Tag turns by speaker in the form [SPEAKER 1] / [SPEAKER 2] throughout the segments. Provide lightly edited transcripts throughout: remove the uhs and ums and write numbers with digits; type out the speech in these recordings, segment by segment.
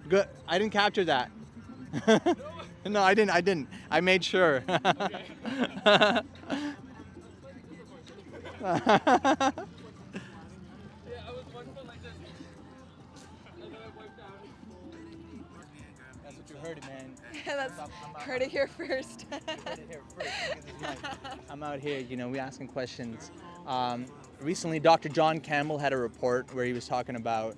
[SPEAKER 1] Good. I didn't capture that. No, I didn't. I made sure. That's what you heard it, man.
[SPEAKER 2] That's heard it here first.
[SPEAKER 1] Heard it here first. Look at this mic. I'm out here, we asking questions. Recently, Dr. John Campbell had a report where he was talking about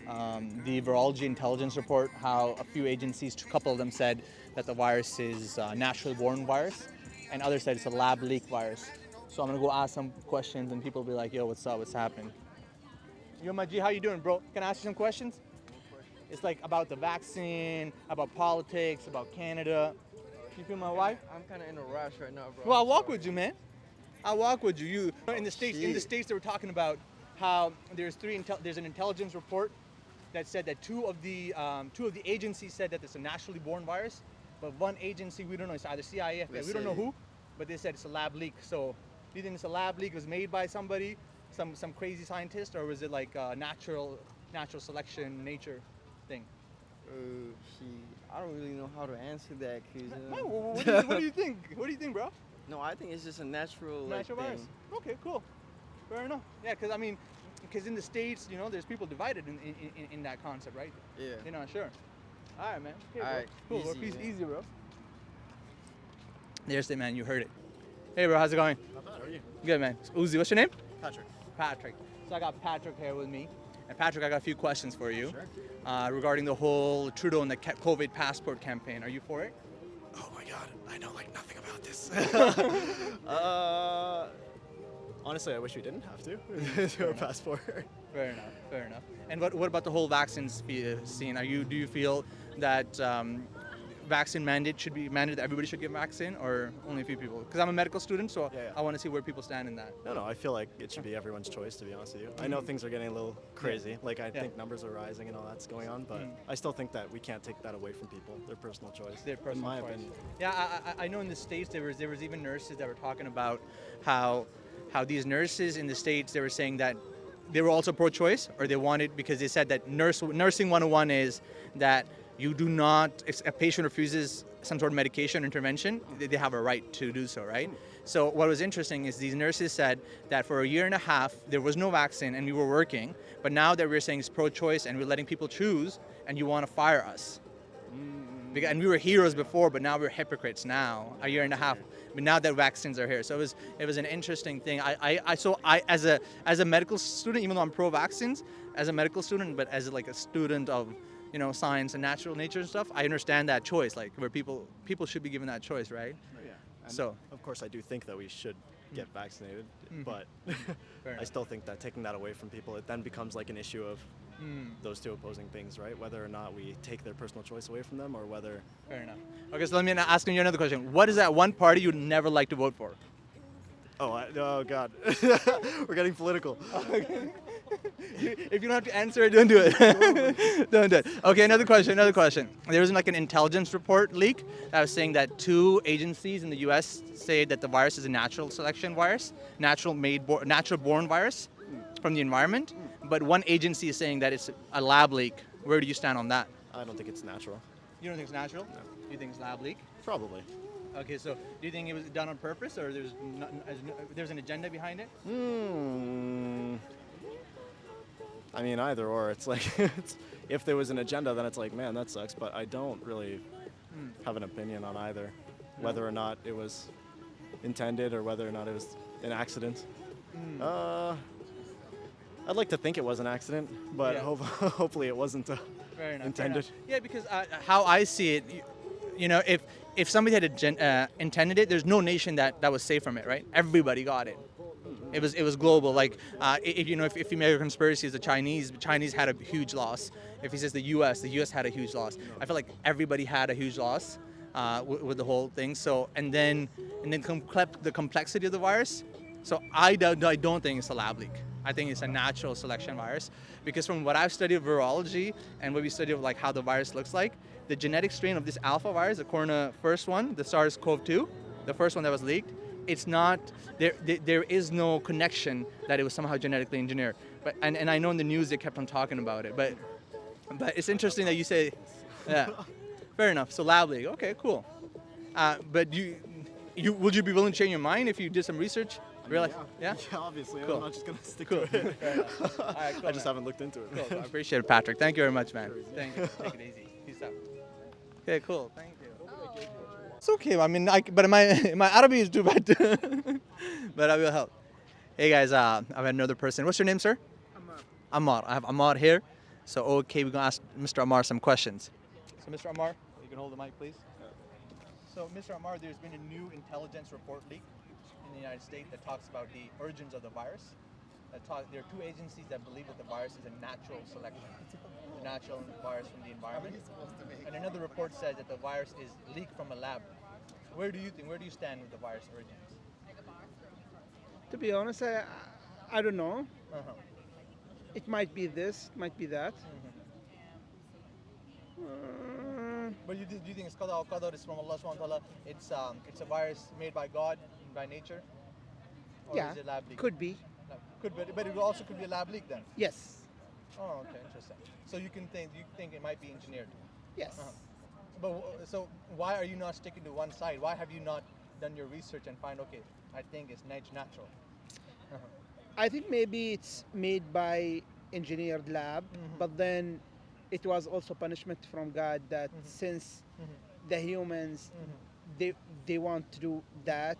[SPEAKER 1] the virology intelligence report, how a few agencies, a couple of them said that the virus is a naturally born virus, and others said it's a lab leak virus. So I'm gonna go ask some questions, and people will be like, "Yo, what's up? What's happening?" Yo, my G, how you doing, bro? Can I ask you some questions? It's like about the vaccine, about politics, about Canada. You feel my wife?
[SPEAKER 3] I'm kind of in a rush right now, bro.
[SPEAKER 1] Well, I'll walk with you, man. I'll walk with you. In the states, they were talking about how there's an intelligence report that said that two of the agencies said that it's a naturally born virus, but one agency, we don't know, it's either CIA, FBI, we don't know who, but they said it's a lab leak. So do you think it's a lab leak? It was made by somebody, some crazy scientist, or was it like a natural selection, nature thing?
[SPEAKER 3] I don't really know how to answer that, cause
[SPEAKER 1] What do you think? What do you think, bro?
[SPEAKER 3] no, I think it's just a natural
[SPEAKER 1] Natural
[SPEAKER 3] thing.
[SPEAKER 1] virus. Okay, cool. Fair enough. Yeah, because in the States, there's people divided in that concept, right?
[SPEAKER 3] Yeah.
[SPEAKER 1] You're not sure. All right, man. Okay,
[SPEAKER 3] All
[SPEAKER 1] bro.
[SPEAKER 3] right,
[SPEAKER 1] Cool. Well,
[SPEAKER 3] easy, man.
[SPEAKER 1] easy, bro. There's it, man. You heard it. Hey, bro. How's it going?
[SPEAKER 4] Not bad, how are you?
[SPEAKER 1] Good, man. Uzi, what's your name?
[SPEAKER 4] Patrick.
[SPEAKER 1] Patrick. So I got Patrick here with me. And Patrick, I got a few questions for you
[SPEAKER 4] Sure.
[SPEAKER 1] regarding the whole Trudeau and the COVID passport campaign. Are you for it?
[SPEAKER 4] Oh my god, I know like nothing about this. Honestly, I wish we didn't have to do a passport.
[SPEAKER 1] Fair enough. Fair enough. And what about the whole vaccine scene? Do you feel that vaccine mandate should be mandated that everybody should get vaccine, or only a few people? Because I'm a medical student, so
[SPEAKER 4] Yeah.
[SPEAKER 1] I want to see where people stand in that.
[SPEAKER 4] No, I feel like it should be everyone's choice, to be honest with you. I know things are getting a little crazy. Like, I
[SPEAKER 1] Yeah.
[SPEAKER 4] think numbers are rising and all that's going on, but I still think that we can't take that away from people, their personal choice.
[SPEAKER 1] Their personal
[SPEAKER 4] in my
[SPEAKER 1] choice.
[SPEAKER 4] opinion.
[SPEAKER 1] Yeah, I know in the States there was even nurses that were talking about how these nurses in the States, they were saying that they were also pro-choice, or they wanted, because they said that nursing 101 is that you do not, if a patient refuses some sort of medication or intervention, they have a right to do so, right? So what was interesting is these nurses said that for a year and a half, there was no vaccine and we were working, but now that we're saying it's pro-choice and we're letting people choose, and you want to fire us. And we were heroes before, but now we're hypocrites now, a year and a half. But now that vaccines are here. So it was an interesting thing. I as a medical student, even though I'm pro-vaccines, as a medical student, but as like a student of science and natural nature and stuff, I understand that choice, like where people should be given that choice, right?
[SPEAKER 4] Yeah. And
[SPEAKER 1] So
[SPEAKER 4] of course, I do think that we should get vaccinated, but
[SPEAKER 1] Fair
[SPEAKER 4] I
[SPEAKER 1] enough.
[SPEAKER 4] still think that taking that away from people, it then becomes like an issue of those two opposing things, right? Whether or not we take their personal choice away from them, or whether
[SPEAKER 1] Fair enough. Okay, so let me ask you another question. What is that one party you'd never like to vote for?
[SPEAKER 4] oh god, we're getting political.
[SPEAKER 1] If you don't have to answer it, don't do it. Don't do it. Okay, another question. There was like an intelligence report leak that was saying that two agencies in the U.S. say that the virus is a natural selection virus, natural born virus from the environment, but one agency is saying that it's a lab leak. Where do you stand on that?
[SPEAKER 4] I don't think it's natural.
[SPEAKER 1] You don't think it's natural?
[SPEAKER 4] No.
[SPEAKER 1] You think it's lab leak?
[SPEAKER 4] Probably.
[SPEAKER 1] Okay, so do you think it was done on purpose, or there's an agenda behind it?
[SPEAKER 4] I mean, either or. It's like, if there was an agenda, then it's like, man, that sucks. But I don't really have an opinion on either, whether or not it was intended or whether or not it was an accident. I'd like to think it was an accident, but
[SPEAKER 1] Yeah.
[SPEAKER 4] hopefully it wasn't
[SPEAKER 1] Fair enough. fair
[SPEAKER 4] intended.
[SPEAKER 1] enough. Yeah, because how I see it, if somebody had intended it, there's no nation that was safe from it, right? Everybody got it. It was global. Like if you make a conspiracy, the Chinese had a huge loss. If he says the U.S. had a huge loss. I feel like everybody had a huge loss with the whole thing. So and then the complexity of the virus. So I don't think it's a lab leak. I think it's a natural selection virus, because from what I've studied of virology and what we studied of like how the virus looks like, the genetic strain of this alpha virus, the first one, the SARS-CoV-2, the first one that was leaked, it's not there. There is no connection that it was somehow genetically engineered. But and I know in the news they kept on talking about it, but But it's interesting that you say, yeah, fair enough. So lab leak, okay, cool. But would you be willing to change your mind if you did some research? Realize, yeah?
[SPEAKER 4] Yeah, obviously.
[SPEAKER 1] Cool.
[SPEAKER 4] I'm not just gonna stick
[SPEAKER 1] Cool.
[SPEAKER 4] to it.
[SPEAKER 1] Fair enough. All right, cool,
[SPEAKER 4] I just
[SPEAKER 1] man.
[SPEAKER 4] haven't looked into it.
[SPEAKER 1] Cool. I appreciate it, Patrick. Thank you very much, man. Thank you. Take it easy. Peace out. Okay, cool. Thank you. It's okay. I mean, but my Arabic is too bad. But I will help. Hey guys, I've had another person. What's your name, sir? Ammar. I have Ammar here. So okay, we're gonna ask Mr. Ammar some questions. So Mr. Ammar, you can hold the mic, please. So Mr. Ammar, there's been a new intelligence report leak in the United States that talks about the origins of the virus. There are two agencies that believe that the virus is a natural selection, a natural virus from the environment. And another report says that the virus is leaked from a lab. Where do you stand with the virus origins?
[SPEAKER 5] To be honest, I don't know.
[SPEAKER 1] Uh-huh.
[SPEAKER 5] It might be this, it might be that.
[SPEAKER 1] But do you think it's qada or qadar is from Allah subhanahu wa ta'ala? It's a virus made by God, by nature? Or
[SPEAKER 5] Yeah,
[SPEAKER 1] is it lab leak?
[SPEAKER 5] could be.
[SPEAKER 1] But it also could be a lab leak then.
[SPEAKER 5] Yes.
[SPEAKER 1] Oh, okay, interesting. So you think it might be engineered.
[SPEAKER 5] Yes.
[SPEAKER 1] So why are you not sticking to one side? Why have you not done your research and find, okay, I think it's natural?
[SPEAKER 5] I think maybe it's made by engineered lab, but then it was also punishment from God that since the humans they want to do that,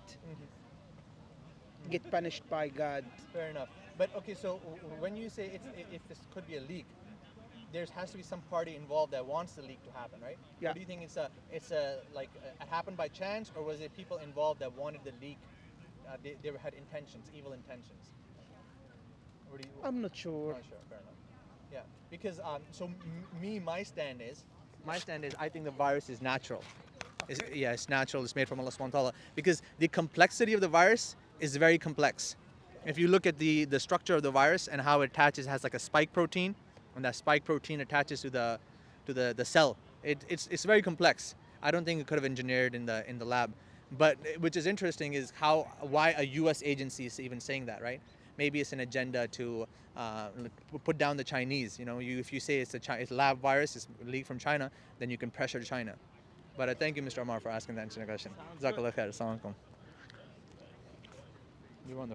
[SPEAKER 5] get punished by God.
[SPEAKER 1] Fair enough. But okay, so when you say if this could be a leak, there has to be some party involved that wants the leak to happen, right?
[SPEAKER 5] Yeah.
[SPEAKER 1] Or do you think it happened by chance, or was it people involved that wanted the leak? They had intentions, evil intentions. What do you?
[SPEAKER 5] I'm not sure.
[SPEAKER 1] Not sure. Fair enough. Yeah, because my stand is I think the virus is natural. It's natural. It's made from Allah subhanahu wa ta'ala. Because the complexity of the virus is very complex. If you look at the structure of the virus and how it attaches, it has like a spike protein, and that spike protein attaches to the cell. It's very complex. I don't think it could have engineered in the lab. But which is interesting is why a U.S. agency is even saying that, right? Maybe it's an agenda to put down the Chinese. You know, if you say it's a lab virus, it's leaked from China, then you can pressure China. But thank you, Mr. Amar, for asking that question. Jazakallah khair. Assalamu alaikum. You were on the